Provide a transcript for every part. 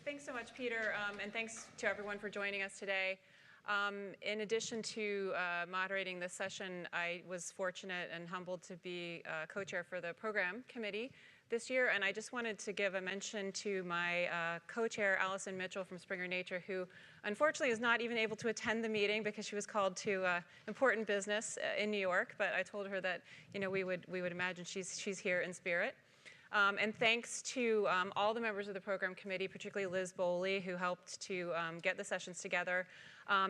Thanks so much, Peter, and thanks to everyone for joining us today. In addition to moderating this session, I was fortunate and humbled to be co-chair for the program committee this year, and I just wanted to give a mention to my co-chair, Allison Mitchell from Springer Nature, who unfortunately is not even able to attend the meeting because she was called to important business in New York, but I told her that we would imagine she's here in spirit. And thanks to all the members of the program committee, particularly Liz Boley, who helped to get the sessions together.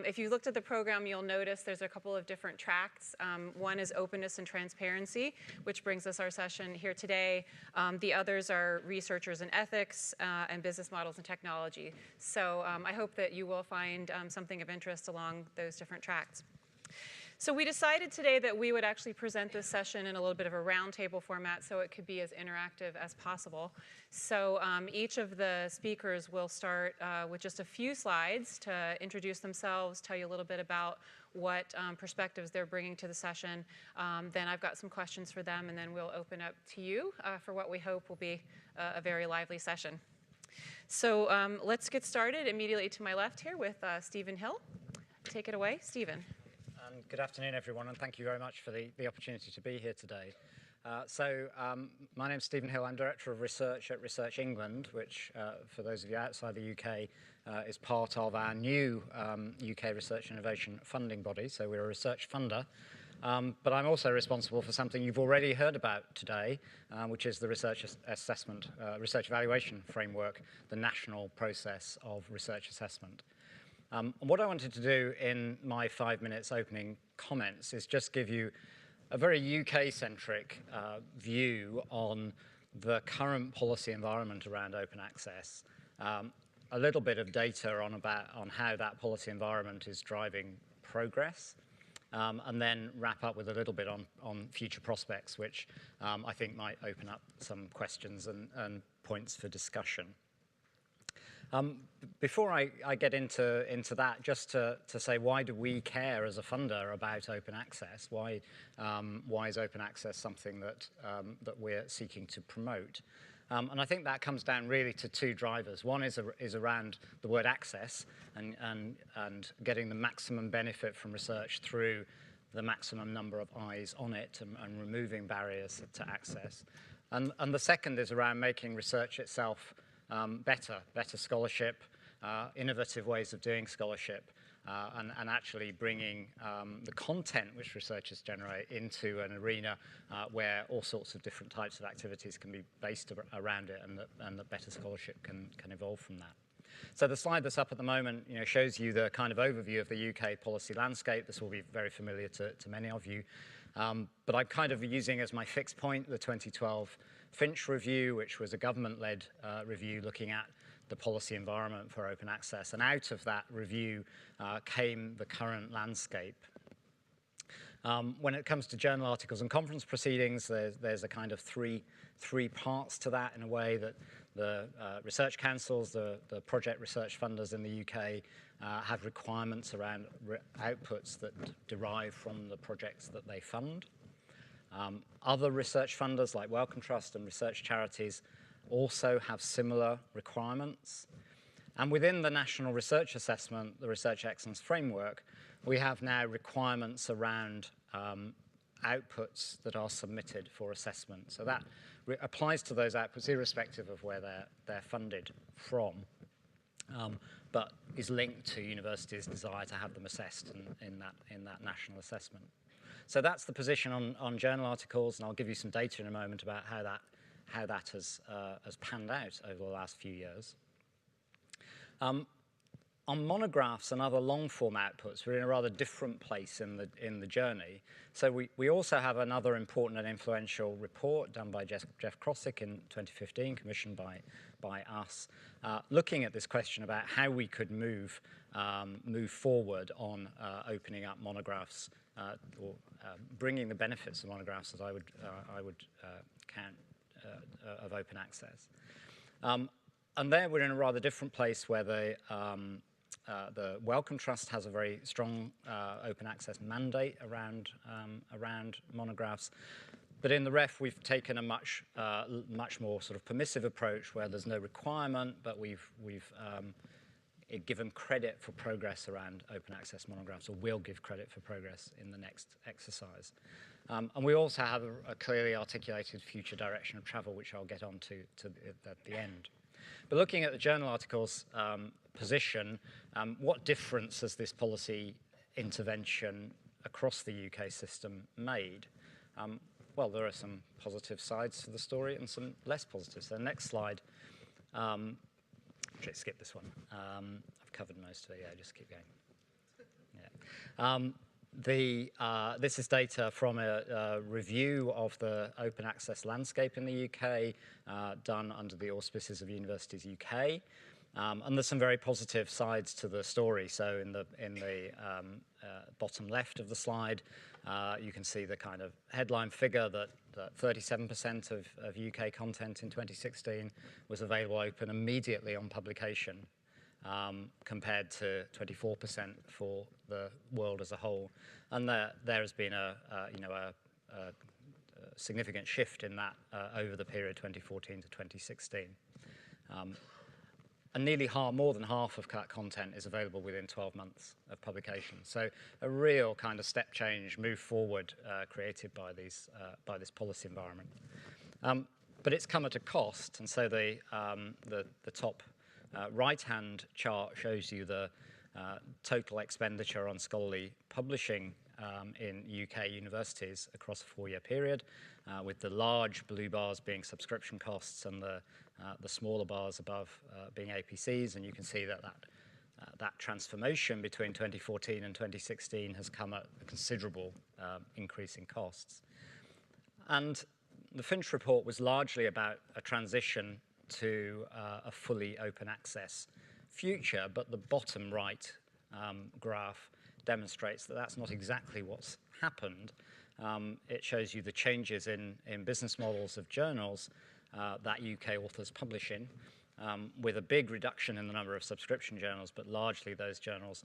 If you looked at the program, you'll notice there's a couple of different tracks. One is openness and transparency, which brings us our session here today. The others are researchers and ethics and business models and technology. So I hope that you will find something of interest along those different tracks. So we decided today that we would actually present this session in a little bit of a roundtable format so it could be as interactive as possible. So each of the speakers will start with just a few slides to introduce themselves, tell you a little bit about what perspectives they're bringing to the session. Then I've got some questions for them, and then we'll open up to you for what we hope will be a very lively session. So let's get started immediately to my left here with Stephen Hill. Take it away, Stephen. Good afternoon, everyone, and thank you very much for the opportunity to be here today. My name's Stephen Hill. I'm Director of Research at Research England, which, for those of you outside the UK, is part of our new UK Research Innovation funding body. So we're a research funder. But I'm also responsible for something you've already heard about today, which is the research assessment, research evaluation framework, the national process of research assessment. And what I wanted to do in my 5 minutes opening comments is just give you a very UK-centric view on the current policy environment around open access, a little bit of data on how that policy environment is driving progress, and then wrap up with a little bit on future prospects, which I think might open up some questions and points for discussion. Before I get into that, just to say, why do we care as a funder about open access? Why is open access something that we're seeking to promote? And I think that comes down really to two drivers. One is around the word access and getting the maximum benefit from research through the maximum number of eyes on it and removing barriers to access. And the second is around making research itself better scholarship, innovative ways of doing scholarship, and actually bringing the content which researchers generate into an arena where all sorts of different types of activities can be based around it, and that better scholarship can evolve from that. So the slide that's up at the moment shows you the kind of overview of the UK policy landscape. This will be very familiar to many of you. But I'm kind of using as my fixed point the 2012 Finch review, which was a government-led review looking at the policy environment for open access. And out of that review came the current landscape. When it comes to journal articles and conference proceedings, there's a kind of three parts to that, in a way, that the research councils, the project research funders in the UK have requirements around outputs that derive from the projects that they fund. Other research funders like Wellcome Trust and research charities also have similar requirements. And within the National Research Assessment, the Research Excellence Framework, we have now requirements around outputs that are submitted for assessment. So that applies to those outputs irrespective of where they're funded from, but is linked to universities' desire to have them assessed in that national assessment. So that's the position on journal articles, and I'll give you some data in a moment about how that has panned out over the last few years. On monographs and other long-form outputs, we're in a rather different place in the journey. So we also have another important and influential report done by Jeff Crossick in 2015, commissioned by us, looking at this question about how we could move forward on opening up monographs, or bringing the benefits of monographs, as I would count, of open access. And there we're in a rather different place, where the Wellcome Trust has a very strong open access mandate around monographs. But in the ref, we've taken a much more sort of permissive approach where there's no requirement, but we've given credit for progress around open access monographs, or will give credit for progress in the next exercise. And we also have a clearly articulated future direction of travel, which I'll get on to at the end. But looking at the journal article's position, what difference has this policy intervention across the UK system made? Well, there are some positive sides to the story and some less positive. So next slide. Actually, skip this one. I've covered most of it. Yeah, just keep going. Yeah. This is data from a review of the open access landscape in the UK, done under the auspices of Universities UK. And there's some very positive sides to the story. So in the bottom left of the slide, you can see the kind of headline figure that 37% of UK content in 2016 was available open immediately on publication, compared to 24% for the world as a whole. And there has been a significant shift in that over the period 2014 to 2016. And nearly more than half of that content is available within 12 months of publication. So a real kind of step change, move forward created by this policy environment. But it's come at a cost, and so the top right-hand chart shows you the total expenditure on scholarly publishing in UK universities across a 4-year period, with the large blue bars being subscription costs and the smaller bars above being APCs. And you can see that transformation between 2014 and 2016 has come at a considerable increase in costs. And the Finch report was largely about a transition to a fully open access future, but the bottom right graph demonstrates that that's not exactly what's happened. It shows you the changes in business models of journals that UK authors publish in, with a big reduction in the number of subscription journals, but largely those journals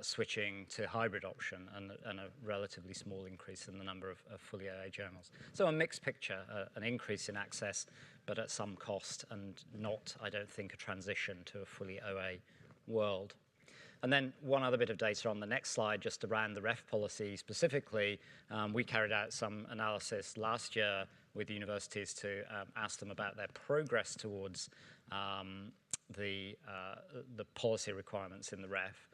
switching to hybrid option, and a relatively small increase in the number of fully OA journals. So a mixed picture, an increase in access, but at some cost, and not, I don't think, a transition to a fully OA world. And then one other bit of data on the next slide, just around the ref policy specifically. We carried out some analysis last year with universities to ask them about their progress towards the policy requirements in the ref.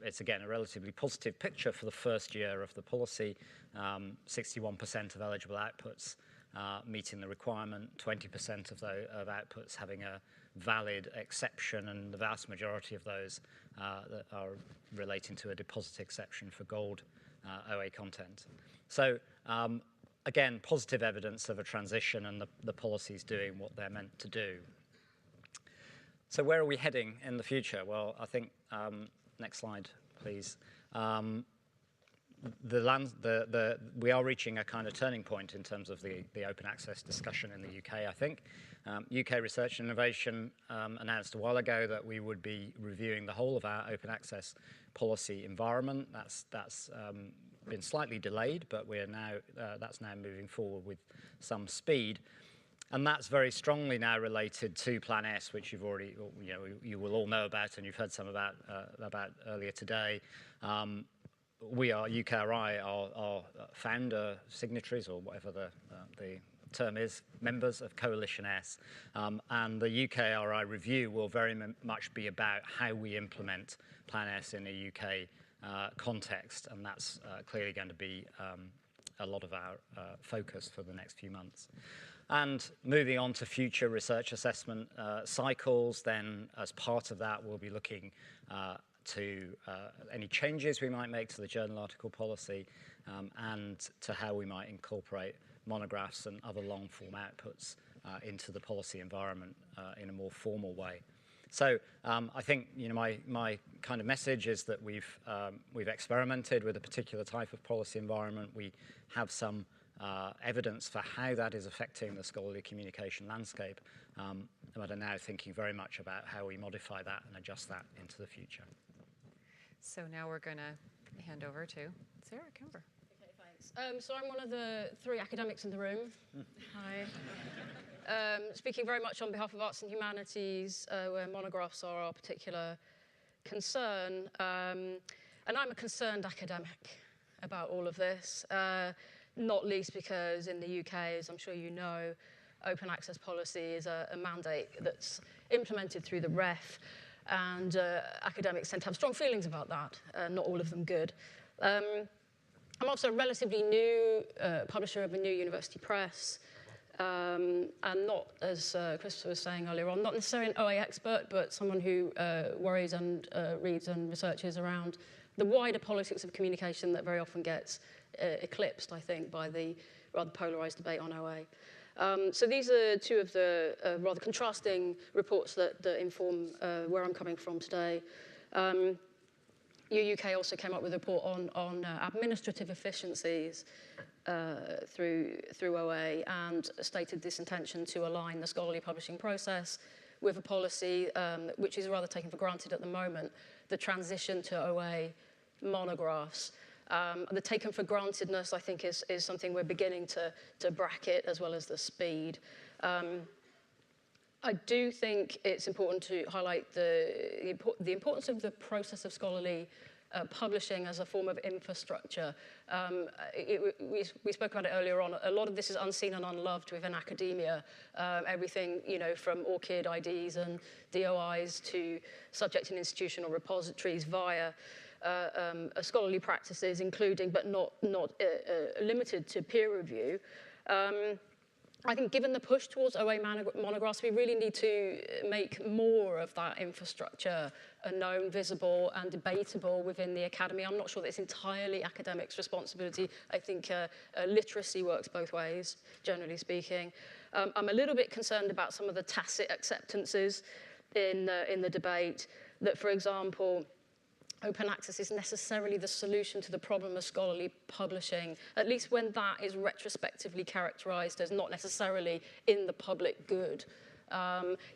It's again a relatively positive picture for the first year of the policy. 61% of eligible outputs meeting the requirement, 20% of outputs having a valid exception, and the vast majority of those that are relating to a deposit exception for gold OA content. So again, positive evidence of a transition, and the policies doing what they're meant to do. So where are we heading in the future? Well, I think, next slide, please. We are reaching a kind of turning point in terms of the open access discussion in the UK, I think. UK Research and Innovation announced a while ago that we would be reviewing the whole of our open access policy environment. That's been slightly delayed, but that's now moving forward with some speed. And that's very strongly now related to Plan S, which you will all know about, and you've heard some about earlier today. We are, UKRI, are founder signatories, or whatever the term is, members of Coalition S. And the UKRI review will very much be about how we implement Plan S in a UK context, and that's clearly going to be a lot of our focus for the next few months. And moving on to future research assessment cycles, then as part of that, we'll be looking to any changes we might make to the journal article policy, and to how we might incorporate monographs and other long-form outputs into the policy environment in a more formal way. So I think my kind of message is that we've experimented with a particular type of policy environment. We have some evidence for how that is affecting the scholarly communication landscape, but are now thinking very much about how we modify that and adjust that into the future. So now we're going to hand over to Sarah Kember. Okay, fine. So I'm one of the 3 academics in the room. Hi. Speaking very much on behalf of Arts and Humanities, where monographs are our particular concern. And I'm a concerned academic about all of this, not least because in the UK, as I'm sure you know, open access policy is a mandate that's implemented through the ref, and academics tend to have strong feelings about that, not all of them good. I'm also a relatively new publisher of a new university press, and not, as Christopher was saying earlier on, not necessarily an OA expert, but someone who worries and reads and researches around the wider politics of communication that very often gets eclipsed, I think, by the rather polarised debate on OA. So these are 2 of the rather contrasting reports that inform where I'm coming from today. UK also came up with a report on administrative efficiencies through OA, and stated this intention to align the scholarly publishing process with a policy which is rather taken for granted at the moment, the transition to OA monographs. The taken for grantedness, I think, is something we're beginning to bracket, as well as the speed. I do think it's important to highlight the importance of the process of scholarly publishing as a form of infrastructure. We spoke about it earlier on. A lot of this is unseen and unloved within academia. Everything, from ORCID IDs and DOIs to subject and institutional repositories via scholarly practices, including but not limited to peer review. I think given the push towards OA monographs, we really need to make more of that infrastructure known, visible and debatable within the academy. I'm not sure that it's entirely academics' responsibility. I think literacy works both ways, generally speaking. I'm a little bit concerned about some of the tacit acceptances in the debate, that, for example, open access is necessarily the solution to the problem of scholarly publishing, at least when that is retrospectively characterized as not necessarily in the public good.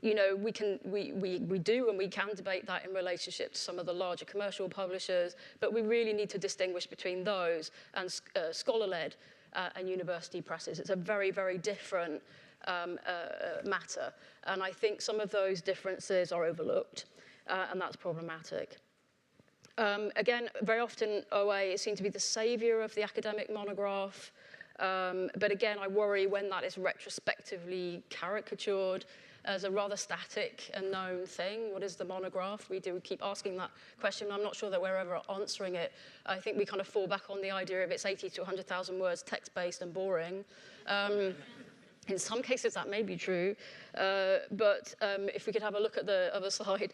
We do and we can debate that in relationship to some of the larger commercial publishers, but we really need to distinguish between those and scholar-led and university presses. It's a very, very different matter, and I think some of those differences are overlooked, and that's problematic. Again, very often OA is seen to be the saviour of the academic monograph, but again, I worry when that is retrospectively caricatured as a rather static and known thing. What is the monograph? We do keep asking that question. I'm not sure that we're ever answering it. I think we kind of fall back on the idea of it's 80 to 100,000 words, text-based and boring. In some cases, that may be true, but if we could have a look at the other slide,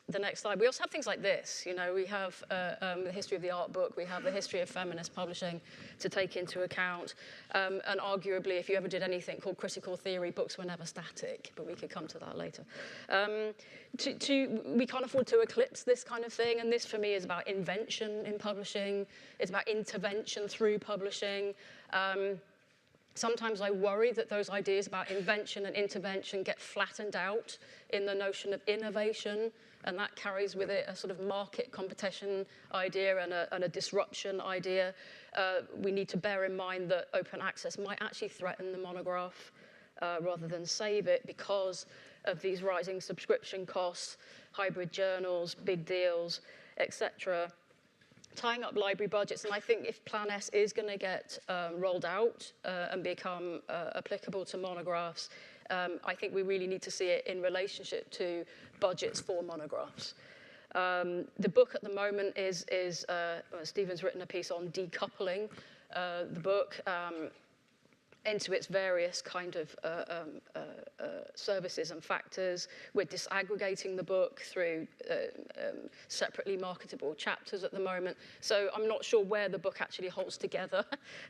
the next slide. We also have things like this. We have the history of the art book. We have the history of feminist publishing to take into account. And arguably, if you ever did anything called critical theory, books were never static, but we could come to that later. We can't afford to eclipse this kind of thing, and this, for me, is about invention in publishing. It's about intervention through publishing. Sometimes I worry that those ideas about invention and intervention get flattened out in the notion of innovation, and that carries with it a sort of market competition idea and a disruption idea. We need to bear in mind that open access might actually threaten the monograph rather than save it, because of these rising subscription costs, hybrid journals, big deals, etc. Tying up library budgets, and I think if Plan S is going to get rolled out and become applicable to monographs, I think we really need to see it in relationship to budgets for monographs. The book at the moment is Stephen's written a piece on decoupling the book into its various kind of services and factors. We're disaggregating the book through separately marketable chapters at the moment. So I'm not sure where the book actually holds together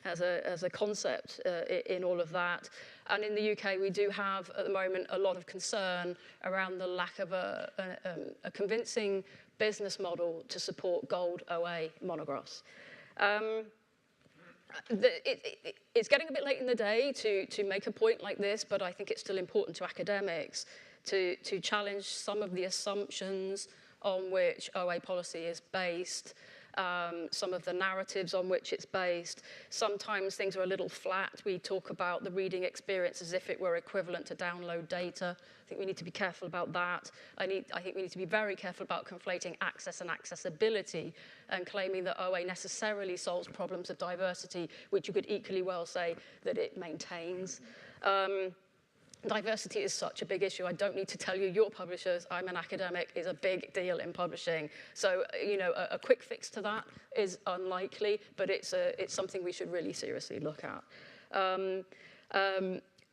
as a concept in all of that. And in the UK, we do have at the moment a lot of concern around the lack of a convincing business model to support gold OA monographs. It's getting a bit late in the day to make a point like this, but I think it's still important to academics to challenge some of the assumptions on which OA policy is based, some of the narratives on which it's based. Sometimes things are a little flat. We talk about the reading experience as if it were equivalent to download data. I think we need to be careful about that. I think we need to be very careful about conflating access and accessibility and claiming that OA necessarily solves problems of diversity, which you could equally well say that it maintains. Diversity is such a big issue. I don't need to tell you, your publishers, I'm an academic, is a big deal in publishing. So, you know, a quick fix to that is unlikely, but it's something we should really seriously look at.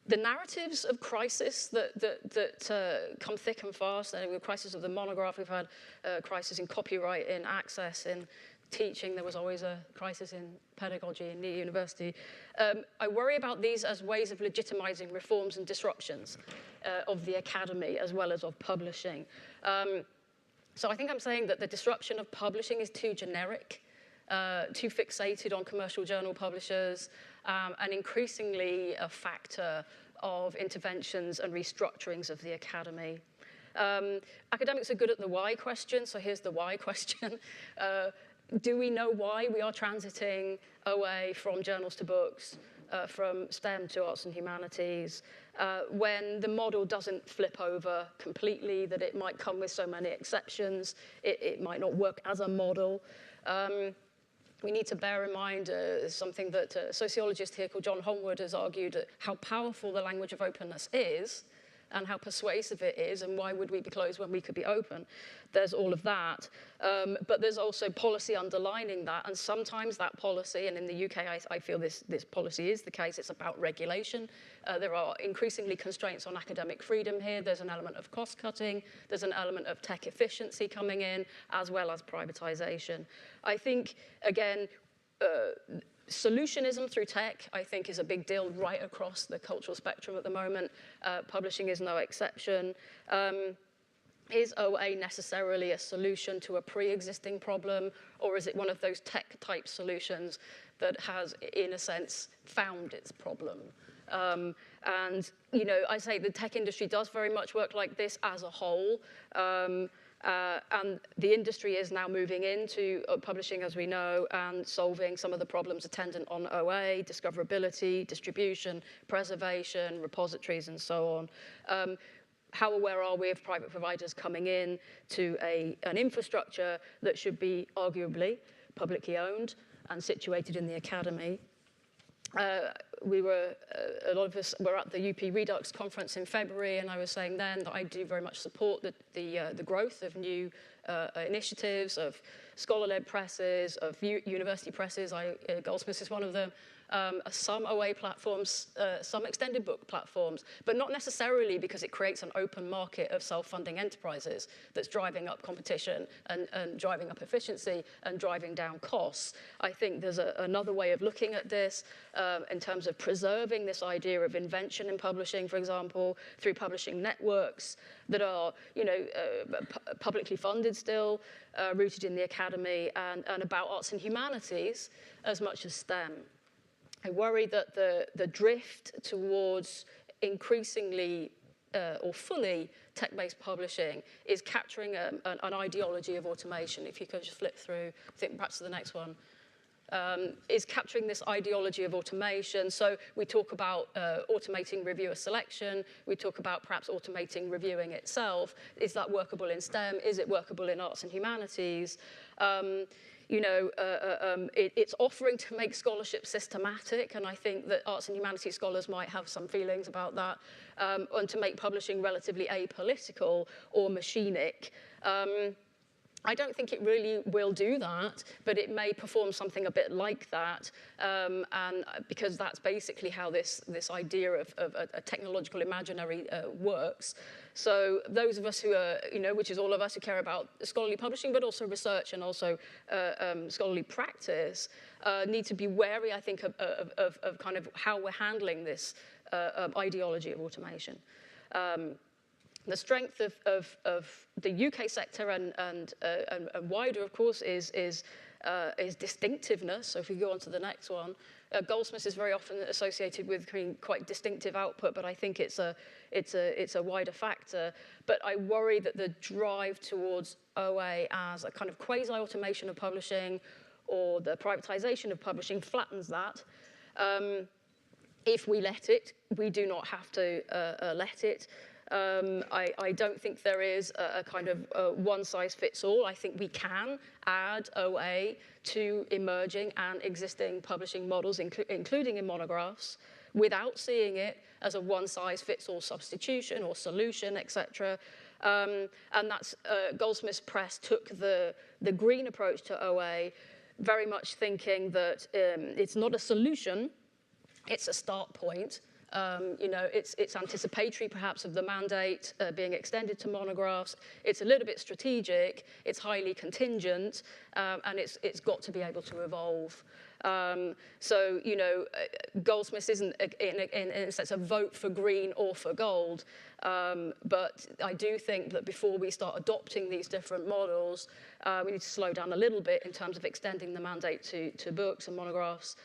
The narratives of crisis that come thick and fast, and the crisis of the monograph, we've had crisis in copyright, in access, in teaching. There was always a crisis in pedagogy in the university. I worry about these as ways of legitimizing reforms and disruptions of the academy as well as of publishing. So I think I'm saying that the disruption of publishing is too generic, too fixated on commercial journal publishers, and increasingly a factor of interventions and restructurings of the academy. Academics are good at the why question, so here's the why question. Do we know why we are transiting away from journals to books, from STEM to arts and humanities, when the model doesn't flip over completely, that it might come with so many exceptions, it might not work as a model? We need to bear in mind something that a sociologist here called John Holmwood has argued, how powerful the language of openness is and how persuasive it is, and why would we be closed when we could be open? There's all of that. But there's also policy underlining that, and sometimes that policy, and in the UK I feel this policy is the case, it's about regulation. There are increasingly constraints on academic freedom here. There's an element of cost cutting, there's an element of tech efficiency coming in, as well as privatization. I think, again, solutionism through tech, I think, is a big deal right across the cultural spectrum at the moment. Publishing is no exception. Is OA necessarily a solution to a pre-existing problem, or is it one of those tech-type solutions that has, in a sense, found its problem? And, you know, I say the tech industry does very much work like this as a whole. And the industry is now moving into publishing, as we know, and solving some of the problems attendant on OA, discoverability, distribution, preservation, repositories, and so on. How aware are we of private providers coming in to an infrastructure that should be arguably publicly owned and situated in the academy? A lot of us were at the UP Redux conference in February, and I was saying then that I do very much support the growth of new initiatives, of scholar-led presses, of university presses. Goldsmiths is one of them. Some OA platforms, some extended book platforms, but not necessarily because it creates an open market of self-funding enterprises that's driving up competition and driving up efficiency and driving down costs. I think there's another way of looking at this in terms of preserving this idea of invention in publishing, for example, through publishing networks that are, you know, publicly funded still, rooted in the academy, and about arts and humanities as much as STEM. I worry that the drift towards increasingly or fully tech-based publishing is capturing an ideology of automation. If you could just flip through, I think perhaps to the next one, is capturing this ideology of automation. So we talk about automating reviewer selection. We talk about perhaps automating reviewing itself. Is that workable in STEM? Is it workable in arts and humanities? You know, it's offering to make scholarship systematic, and I think that arts and humanities scholars might have some feelings about that, and to make publishing relatively apolitical or machinic. I don't think it really will do that, but it may perform something a bit like that, and because that's basically how this idea of a technological imaginary works. So those of us who are, you know, which is all of us who care about scholarly publishing, but also research and also scholarly practice, need to be wary, I think, of kind of how we're handling this ideology of automation. The strength of the UK sector and wider, of course, is distinctiveness. So if we go on to the next one, Goldsmiths is very often associated with quite distinctive output, but I think it's a wider factor. But I worry that the drive towards OA as a kind of quasi-automation of publishing or the privatization of publishing flattens that. If we let it, we do not have to let it. I don't think there is a kind of one-size-fits-all. I think we can add OA to emerging and existing publishing models, including in monographs, without seeing it as a one-size-fits-all substitution or solution, etc. And that's Goldsmiths Press took the green approach to OA, very much thinking that it's not a solution, it's a start point. It's anticipatory, perhaps, of the mandate being extended to monographs. It's a little bit strategic. It's highly contingent, and it's got to be able to evolve. Goldsmiths isn't, in a sense, a vote for green or for gold. But I do think that before we start adopting these different models, we need to slow down a little bit in terms of extending the mandate to books and monographs.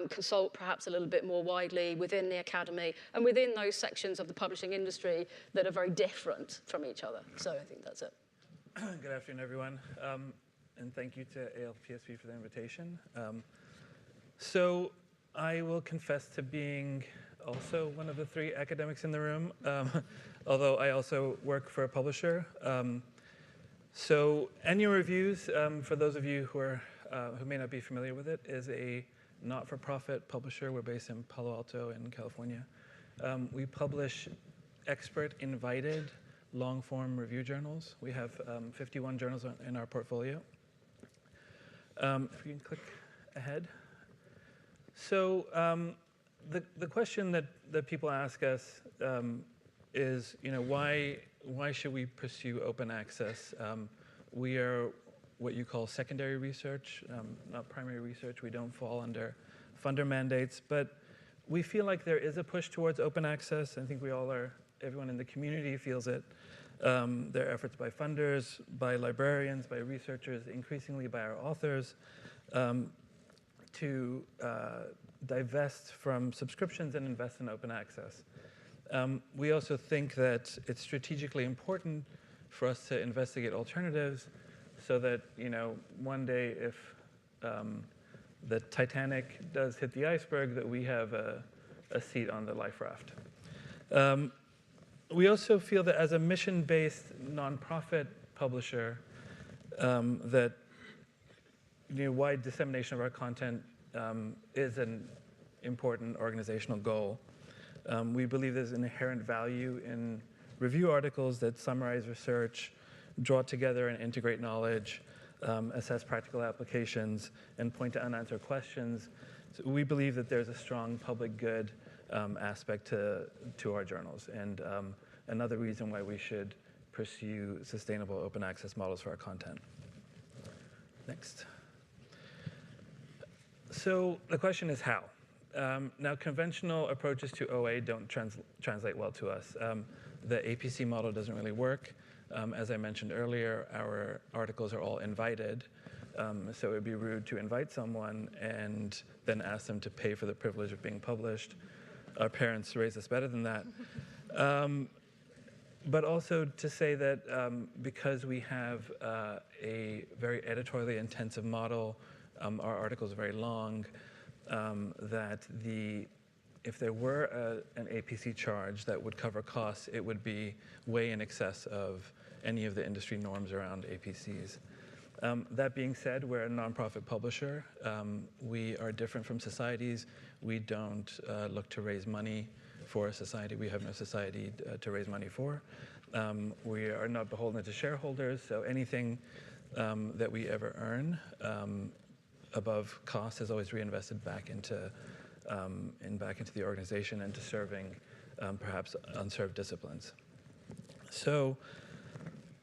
Consult perhaps a little bit more widely within the academy and within those sections of the publishing industry that are very different from each other. So I think that's it. Good afternoon, everyone. And thank you to ALPSP for the invitation. So I will confess to being also one of the three academics in the room, although I also work for a publisher. So Annual Reviews, for those of you who may not be familiar with it, is a not-for-profit publisher. We're based in Palo Alto in California. We publish expert-invited long-form review journals. We have 51 journals in our portfolio. If you can click ahead. So the question that people ask us is, why should we pursue open access? We are what you call secondary research, not primary research. We don't fall under funder mandates, but we feel like there is a push towards open access. I think we all are, everyone in the community feels it. There are efforts by funders, by librarians, by researchers, increasingly by our authors, to divest from subscriptions and invest in open access. We also think that it's strategically important for us to investigate alternatives so that, one day if the Titanic does hit the iceberg, that we have a seat on the life raft. We also feel that as a mission-based nonprofit publisher, that wide dissemination of our content is an important organizational goal. We believe there's an inherent value in review articles that summarize research, draw together and integrate knowledge, assess practical applications, and point to unanswered questions. So we believe that there's a strong public good aspect to our journals, and another reason why we should pursue sustainable open access models for our content. Next. So the question is how? Now, conventional approaches to OA don't translate well to us. The APC model doesn't really work. As I mentioned earlier, our articles are all invited, so it would be rude to invite someone and then ask them to pay for the privilege of being published. Our parents raised us better than that. But also to say that because we have a very editorially intensive model, our articles are very long, that if there were an APC charge that would cover costs, it would be way in excess of any of the industry norms around APCs. That being said, we're a nonprofit publisher. We are different from societies. We don't look to raise money for a society. We have no society to raise money for. We are not beholden to shareholders, so anything that we ever earn above cost is always reinvested back into the organization and to serving perhaps unserved disciplines. So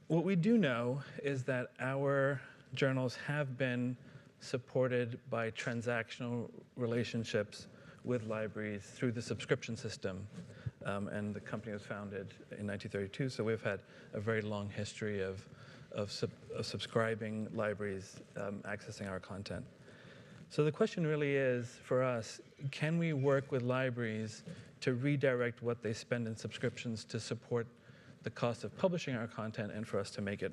what we do know is that our journals have been supported by transactional relationships with libraries through the subscription system. And the company was founded in 1932, so we've had a very long history of subscribing libraries accessing our content. So the question really is, for us, can we work with libraries to redirect what they spend in subscriptions to support the cost of publishing our content and for us to make it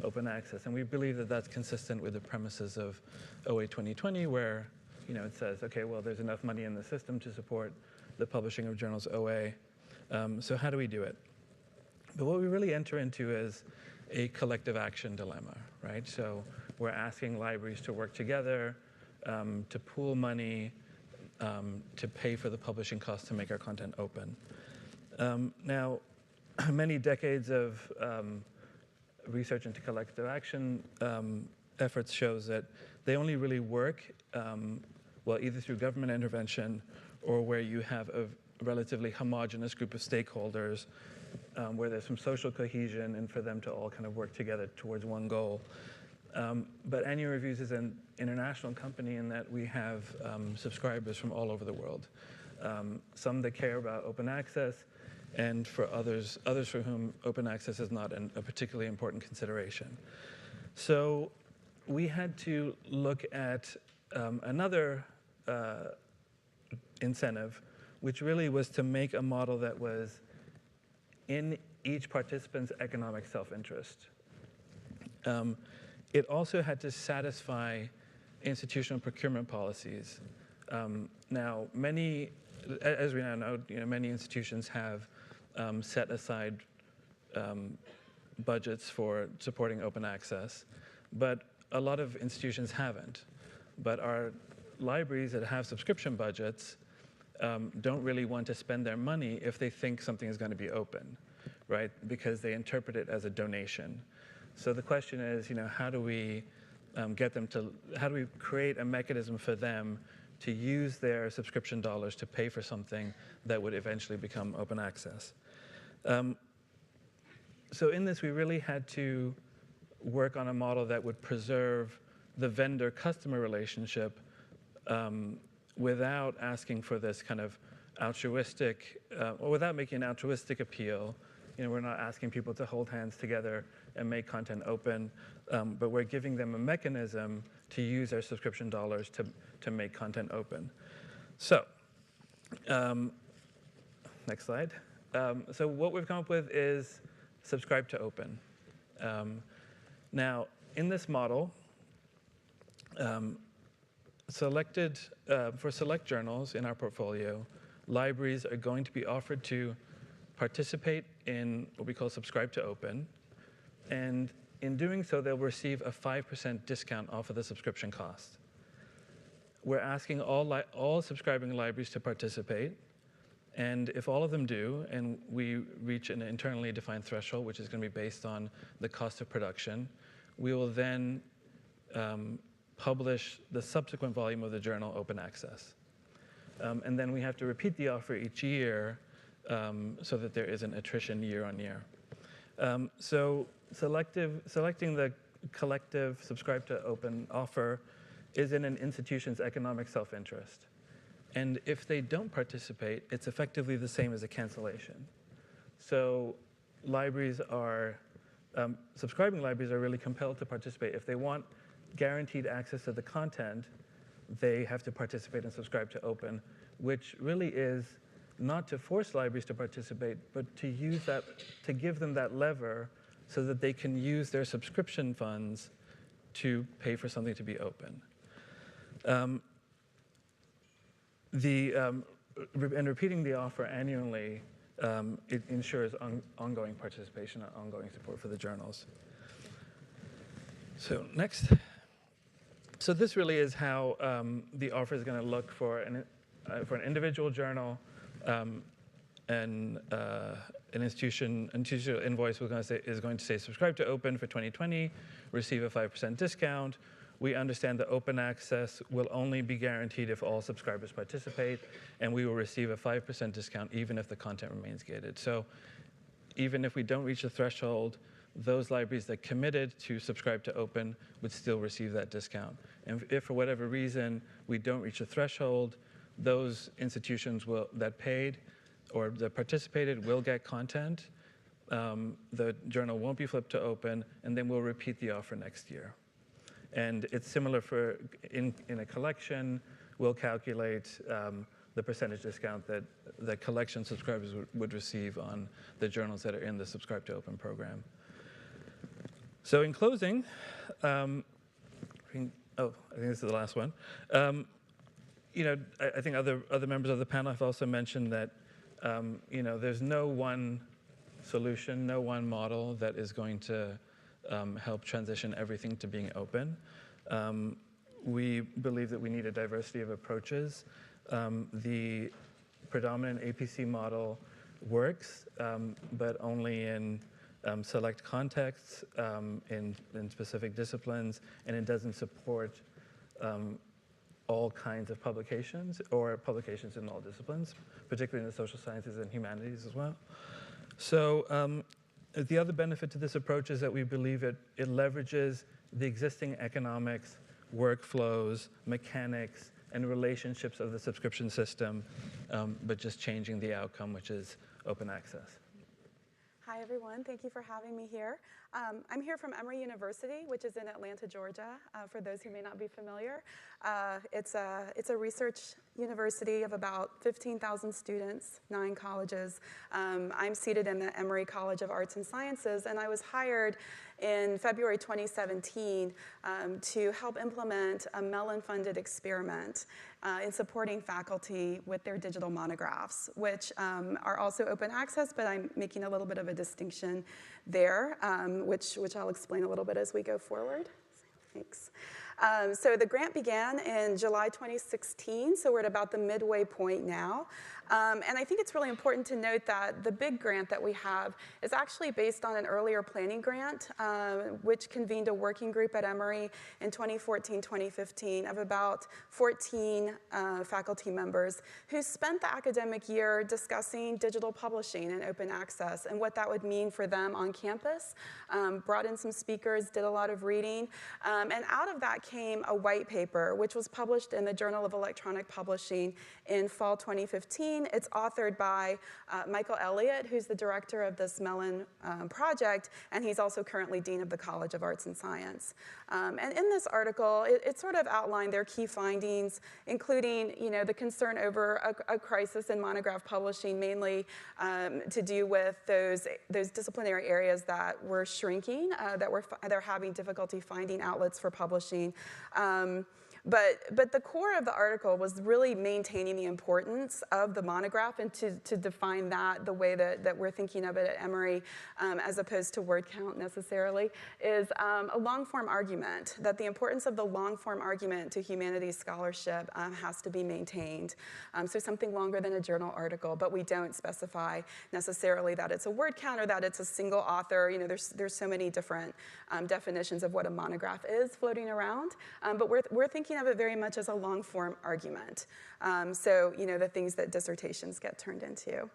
open access? And we believe that that's consistent with the premises of OA 2020, where it says, okay, well, there's enough money in the system to support the publishing of journals OA. So how do we do it? But what we really enter into is a collective action dilemma, right? So we're asking libraries to work together, to pool money, to pay for the publishing costs to make our content open. Now, many decades of research into collective action efforts shows that they only really work, well, either through government intervention or where you have a relatively homogenous group of stakeholders where there's some social cohesion and for them to all kind of work together towards one goal. But Annual Reviews is an international company in that we have subscribers from all over the world. Some that care about open access, and for others for whom open access is not a particularly important consideration. So we had to look at another incentive, which really was to make a model that was in each participant's economic self-interest. It also had to satisfy institutional procurement policies. Now, as we now know, many institutions have set aside budgets for supporting open access, but a lot of institutions haven't. But our libraries that have subscription budgets don't really want to spend their money if they think something is going to be open, right? Because they interpret it as a donation. So the question is, how do we how do we create a mechanism for them to use their subscription dollars to pay for something that would eventually become open access? So in this, we really had to work on a model that would preserve the vendor-customer relationship without asking for this kind of altruistic, or without making an altruistic appeal. We're not asking people to hold hands together and make content open, but we're giving them a mechanism to use their subscription dollars to make content open. So, next slide. So what we've come up with is subscribe to open. Now, in this model, for select journals in our portfolio, libraries are going to be offered to participate in what we call subscribe to open. And in doing so, they'll receive a 5% discount off of the subscription cost. We're asking all subscribing libraries to participate. And if all of them do, and we reach an internally defined threshold, which is going to be based on the cost of production, we will then publish the subsequent volume of the journal open access. And then we have to repeat the offer each year so that there isn't attrition year on year. So selecting the collective subscribe to open offer is in an institution's economic self-interest. And if they don't participate, it's effectively the same as a cancellation. So subscribing libraries are really compelled to participate. If they want guaranteed access to the content, they have to participate and subscribe to open, which really is not to force libraries to participate, but to give them that lever so that they can use their subscription funds to pay for something to be open. And repeating the offer annually, it ensures ongoing participation and ongoing support for the journals. So next. So this really is how the offer is going to look for an individual journal. An institutional invoice is going to say subscribe to open for 2020, receive a 5% discount. We understand that open access will only be guaranteed if all subscribers participate, and we will receive a 5% discount even if the content remains gated. So even if we don't reach the threshold, those libraries that committed to subscribe to open would still receive that discount. And if for whatever reason we don't reach the threshold, those institutions that paid or that participated will get content. The journal won't be flipped to open, and then we'll repeat the offer next year. And it's similar for, in a collection, we'll calculate the percentage discount that collection subscribers would receive on the journals that are in the Subscribe to Open program. So in closing, I think this is the last one. I think other members of the panel have also mentioned that there's no one solution, no one model that is going to help transition everything to being open. We believe that we need a diversity of approaches. The predominant APC model works, but only in select contexts, in specific disciplines, and it doesn't support all kinds of publications or publications in all disciplines, particularly in the social sciences and humanities as well. So the other benefit to this approach is that we believe it leverages the existing economics, workflows, mechanics, and relationships of the subscription system, but just changing the outcome, which is open access. Hi, everyone. Thank you for having me here. I'm here from Emory University, which is in Atlanta, Georgia, for those who may not be familiar. It's a research university of about 15,000 students, 9 colleges. I'm seated in the Emory College of Arts and Sciences, and I was hired in February 2017 to help implement a Mellon-funded experiment in supporting faculty with their digital monographs, which are also open access, but I'm making a little bit of a distinction there, which I'll explain a little bit as we go forward. Thanks. So the grant began in July 2016, so we're at about the midway point now. And I think it's really important to note that the big grant that we have is actually based on an earlier planning grant, which convened a working group at Emory in 2014-2015 of about 14 faculty members who spent the academic year discussing digital publishing and open access and what that would mean for them on campus, brought in some speakers, did a lot of reading, and out of that came a white paper, which was published in the Journal of Electronic Publishing in fall 2015. It's authored by Michael Elliott, who's the director of this Mellon project, and he's also currently Dean of the College of Arts and Science. And in this article, it sort of outlined their key findings, including the concern over a crisis in monograph publishing, mainly to do with those disciplinary areas that were shrinking, they're having difficulty finding outlets for publishing. But the core of the article was really maintaining the importance of the monograph and to define that the way that we're thinking of it at Emory, as opposed to word count necessarily, is a long-form argument, that the importance of the long-form argument to humanities scholarship has to be maintained. So something longer than a journal article, but we don't specify necessarily that it's a word count or that it's a single author. There's so many different definitions of what a monograph is floating around, but we're thinking of it very much as a long-form argument. So, the things that dissertations get turned into,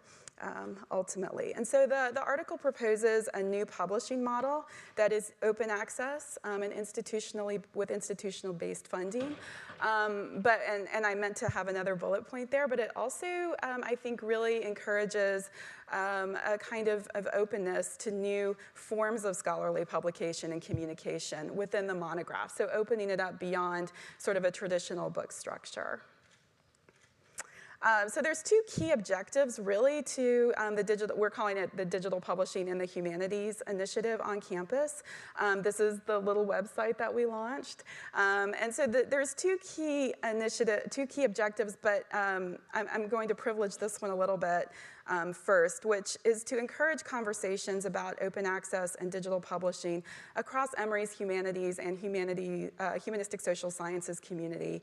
ultimately. And so the article proposes a new publishing model that is open access and with institutional-based funding. And I meant to have another bullet point there, but it also, I think, really encourages a kind of openness to new forms of scholarly publication and communication within the monograph, so opening it up beyond sort of a traditional book structure. So there's 2 key objectives, really, to we're calling it the Digital Publishing in the Humanities initiative on campus. This is the little website that we launched. And so there's 2 key objectives, but I'm going to privilege this one a little bit first, which is to encourage conversations about open access and digital publishing across Emory's humanities and humanistic social sciences community.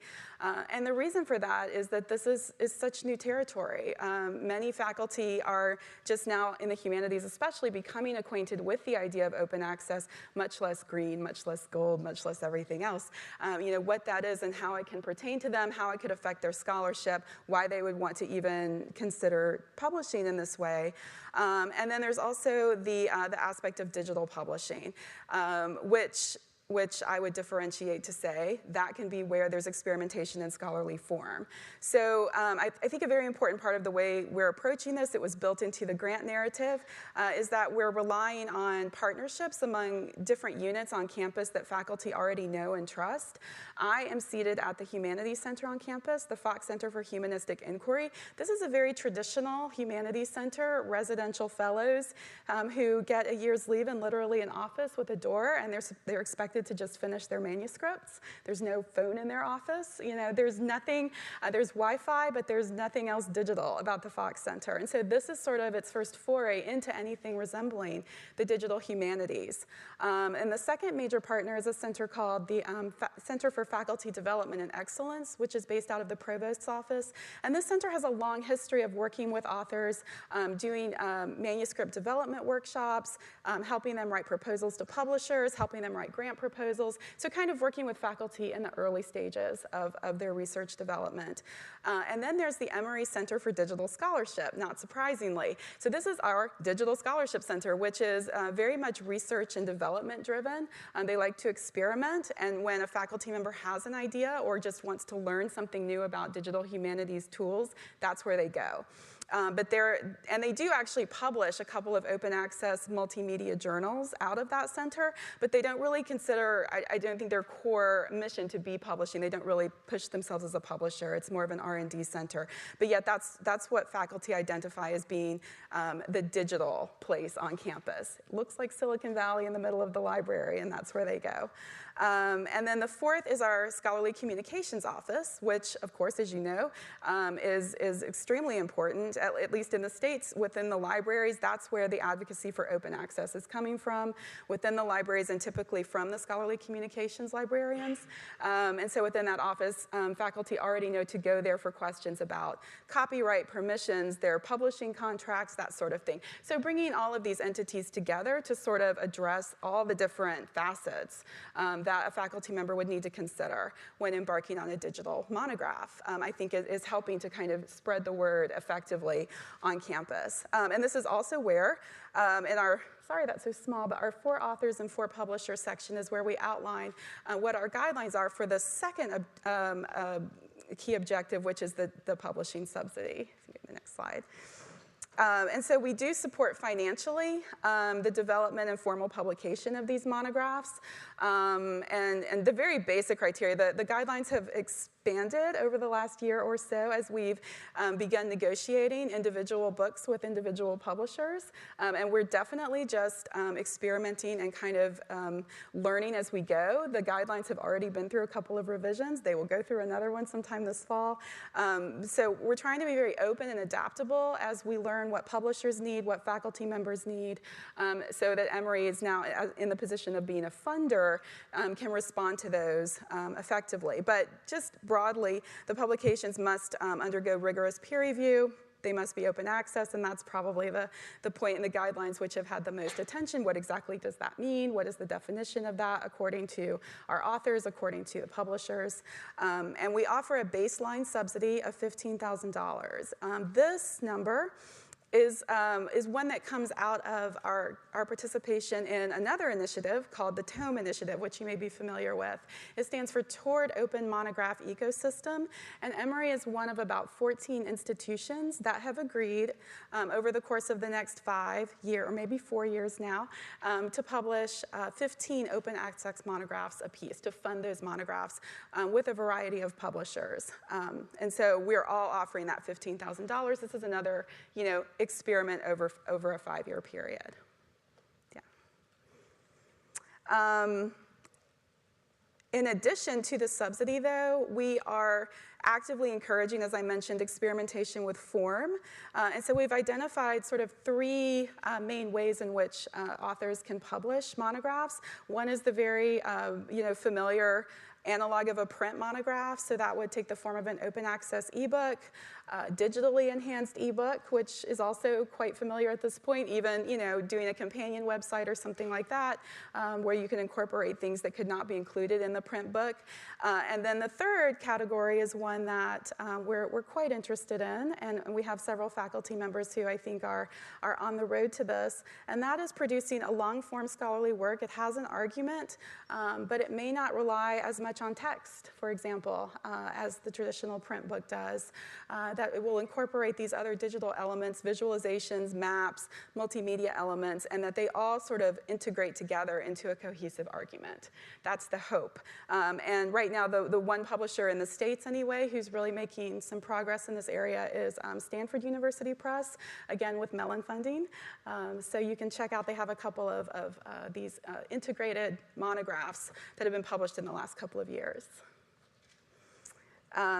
And the reason for that is that this is such new territory. Many faculty are just now in the humanities especially becoming acquainted with the idea of open access, much less green, much less gold, much less everything else. What that is and how it can pertain to them, how it could affect their scholarship, why they would want to even consider publishing in this way. And then there's also the aspect of digital publishing, which which I would differentiate to say that can be where there's experimentation in scholarly form. So I think a very important part of the way we're approaching this, it was built into the grant narrative, is that we're relying on partnerships among different units on campus that faculty already know and trust. I am seated at the Humanities Center on campus, the Fox Center for Humanistic Inquiry. This is a very traditional humanities center, residential fellows who get a year's leave in literally an office with a door, and they're expected to just finish their manuscripts. There's no phone in their office. You know, there's nothing, there's Wi-Fi, but there's nothing else digital about the Fox Center. And so this is sort of its first foray into anything resembling the digital humanities. And the second major partner is a center called the Center for Faculty Development and Excellence, which is based out of the Provost's office. And this center has a long history of working with authors, doing manuscript development workshops, helping them write proposals to publishers, helping them write grant proposals, so kind of working with faculty in the early stages of their research development. And then there's the Emory Center for Digital Scholarship, not surprisingly. So this is our Digital Scholarship Center, which is very much research and development driven. They like to experiment, and when a faculty member has an idea or just wants to learn something new about digital humanities tools, that's where they go. And they do actually publish a couple of open access multimedia journals out of that center, but they don't really consider, I don't think their core mission to be publishing. They don't really push themselves as a publisher. It's more of an R&D center. But yet that's what faculty identify as being the digital place on campus. It looks like Silicon Valley in the middle of the library, and that's where they go. And then the fourth is our Scholarly Communications Office, which, of course, as you know, is extremely important, at least in the States. Within the libraries, that's where the advocacy for open access is coming from, within the libraries and typically from the Scholarly Communications librarians. And so within that office, faculty already know to go there for questions about copyright permissions, their publishing contracts, that sort of thing. So bringing all of these entities together to sort of address all the different facets that a faculty member would need to consider when embarking on a digital monograph, I think is helping to kind of spread the word effectively on campus. And this is also where in our, sorry that's so small, but our 4 authors and 4 publishers section is where we outline what our guidelines are for the second key objective, which is the publishing subsidy. The next slide. And so we do support financially the development and formal publication of these monographs. And the very basic criteria, the guidelines have expanded over the last year or so as we've begun negotiating individual books with individual publishers. And we're definitely just experimenting and kind of learning as we go. The guidelines have already been through a couple of revisions. They will go through another one sometime this fall. So we're trying to be very open and adaptable as we learn what publishers need, what faculty members need, so that Emory is now in the position of being a funder, can respond to those effectively. But just broadly, the publications must undergo rigorous peer review. They must be open access, and that's probably the point in the guidelines which have had the most attention. What exactly does that mean? What is the definition of that according to our authors, according to the publishers? And we offer a baseline subsidy of $15,000. This number is one that comes out of our participation in another initiative called the TOME Initiative, which you may be familiar with. It stands for Toward Open Monograph Ecosystem, and Emory is one of about 14 institutions that have agreed over the course of the next 5 years, or maybe 4 years now, to publish 15 open access monographs apiece, to fund those monographs with a variety of publishers. And so we're all offering that $15,000. This is another, experiment over a 5-year period. Yeah. In addition to the subsidy, though, we are actively encouraging, as I mentioned, experimentation with form. And so we've identified sort of 3 main ways in which authors can publish monographs. One is the very familiar analog of a print monograph, so that would take the form of an open access ebook. digitally enhanced ebook, which is also quite familiar at this point, even doing a companion website or something like that, where you can incorporate things that could not be included in the print book. And then the third category is one that we're quite interested in, and we have several faculty members who I think are on the road to this, and that is producing a long-form scholarly work. It has an argument, but it may not rely as much on text, for example, as the traditional print book does. That it will incorporate these other digital elements, visualizations, maps, multimedia elements, and that they all sort of integrate together into a cohesive argument. That's the hope. And right now, the one publisher in the States anyway who's really making some progress in this area is Stanford University Press, again with Mellon funding. So you can check out, they have a couple of these integrated monographs that have been published in the last couple of years.